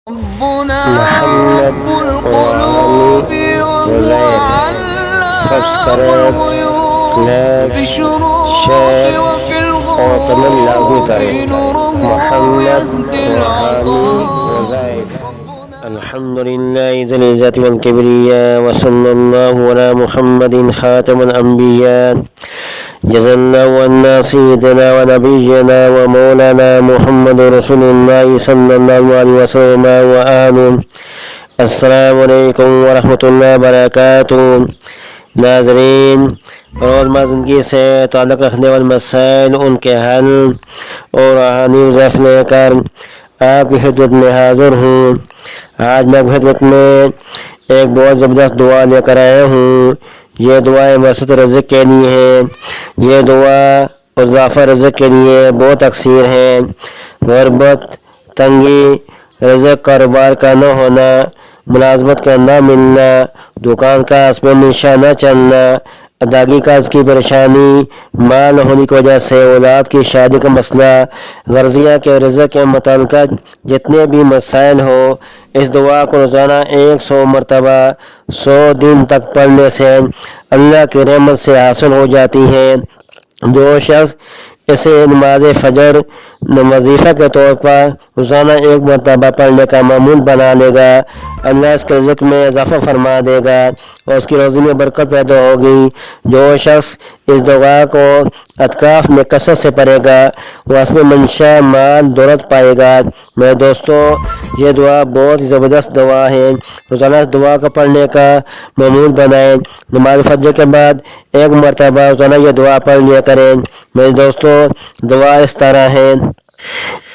मोहम्मद वाली हुज़ैफ। Subscribe, like, share और comment लाजमी करें। मोहम्मद वाली हुज़ैफ। अल्हम्दुलिल्लाहि ज़िल इज़्ज़ति वल किब्रिया व सल्लल्लाहु अला मुहम्मदिन खातमुल अंबिया जज़ल्लाहु अन्ना सय्यिदना व नबिय्यना व मौलाना मुहम्मद रसूलुल्लाह सल्लल्लाहु अलैहि वसल्लम व आलुहु। अस्सलामु अलैकुम व रहमतुल्लाहि व बरकातुहू। नाज़रीन, रोज़मर्रा ज़िंदगी से ताल्लुक़ रखने वाले मसाइल, उनके हल और रूहानी वज़ाइफ लेकर आपकी खिदमत में हाज़िर हूँ। आज मैं आपकी खिदमत में एक बहुत ज़बरदस्त दुआ लेकर आया हूँ। ये दुआ वसअत रिज़्क़ के लिए है। ये दुआ इज़ाफ़ा रिज़्क़ के लिए बहुत अक्सर है। ग़ुरबत, तंगी, रिज़्क़ कारोबार का न होना, मुलाज़मत का न मिलना, दुकान का असबे निशा न चलना, अदागी काज की परेशानी, माल होने की वजह से औलाद की शादी का मसला, गर्जिया के रिज़्क़ के मुताल्लिक़ जितने भी मसाइल हो, इस दुआ को रोज़ाना 100 मरतबा 100 दिन तक पढ़ने से अल्लाह की रहमत से हासिल हो जाती है। जो शख्स इसे नमाज फ़जर वजीफ़ा के तौर पर रोज़ाना 1 मरतबा पढ़ने का मामूल बना लेगा, अल्लाह इसके रिज़्क़ में इजाफ़ा फरमा देगा और उसकी रोज़ी में बरकत पैदा होगी। जो शख्स इस दुआ को अतकाफ़ में कसरत से पढ़ेगा वह उसमें मंशा माल दौलत पाएगा। मेरे दोस्तों, ये दुआ बहुत ही ज़बरदस्त दुआ है। रोज़ाना इस दुआ को पढ़ने का मामूल बनाएं। नमाज़ फ़जर के बाद 1 मरतबा रोज़ाना ये दुआ पढ़ लिया करें। मेरे दोस्तों, दुआ इस तरह है।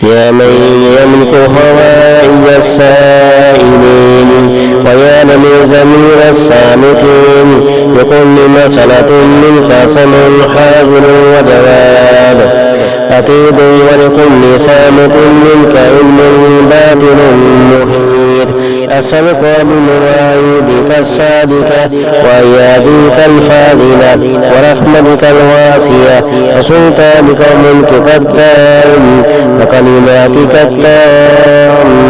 या मन यमलिकु हवाइज अस्साइलिन व यअलमु ज़मीर अस्सामितीन बिकुल्लि मसलतिन मिनका समुन हाज़िरुन व जवाब अतीदुन व लिकुल्लि सामितिन मिनका इल्मुन बातिनुन मुहीत असअलुका बिमवाइदिका अस्सादिका व अय्यादिका अल-फाज़िला व रहमतिका अल-वासिया व सुल्तानिका मुल्किका अद-दाइम व कलिमातिका अत-ताम्माति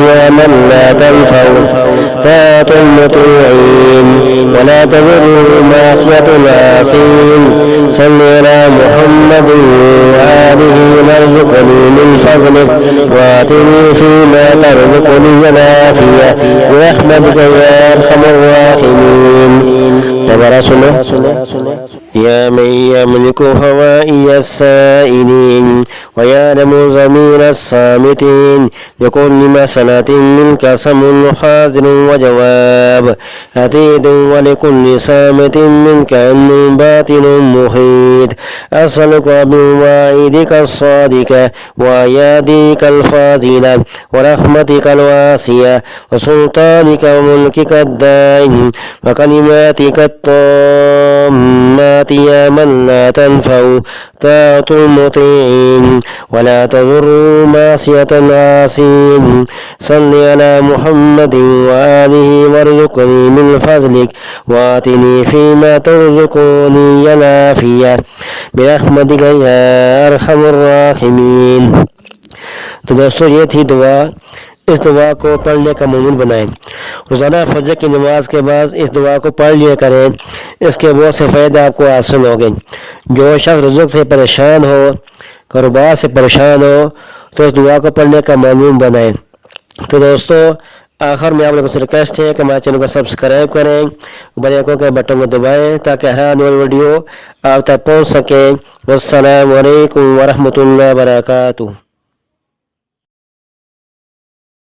या मन ला तनफ़उ ताअतुल मुतीईन व ला तज़ुर्रु मासियतुल आसीन सल्लि अला मुहम्मदिन व आलिहि वरज़ुक़नी मिन फ़ज़लिक व आतिनी फ़ीमा तरज़ुक़नी अल-आफ़िया बिरहमतिका या अरहमर राहिमीन। दोबारा सुनो। या मन यमलिकु हवाइज अस्साइलिन व यअलमु ज़मीर अस्सामितीन बिकुल्लि मसलतिन मिनका समुन हाज़िरुन व जवाब अतीदुन व लिकुल्लि सामितिन मिनका इल्मुन बातिनुन मुहीत असअलुका बिमवाइदिका अस्सादिका व अय्यादिका अल-फाज़िला व रहमतिका अल-वासिया व सुल्तानिका व मुल्किका अद-दाइम व कलिमातिका अत-ताम्माति या मन ला तनफ़उ ताअतुल मुतीईन व ला तज़ुर्रु मासियतुल आसीन सल्लि अला मुहम्मदिन व आलिहि वरज़ुक़नी मिन फ़ज़लिक व आतिनी फ़ीमा तरज़ुक़नी अल-आफ़िया बिरहमतिका या अरहमर राहिमीन। तो दोस्तों, ये थी दुआ। इस दुआ को पढ़ने का मामूल बनाएं। रोज़ाना फजर की नमाज के बाद इस दुआ को पढ़ लिया करें। इसके बहुत से फ़ायदे आपको हासिल होंगे। जो शख्स रिज़्क़ से परेशान हो, कारोबार से परेशान हो, तो इस दुआ को पढ़ने का मामूल बनाएं। तो दोस्तों, आखिर में आप लोगों से रिक्वेस्ट है कि हमारे चैनल को सब्सक्राइब करें, बेल आइकन के बटन को दबाएं ताकि हर आने वाली वीडियो आप तक पहुँच सके। वस्सलामु अलैकुम व रहमतुल्लाहि व बरकातुहू।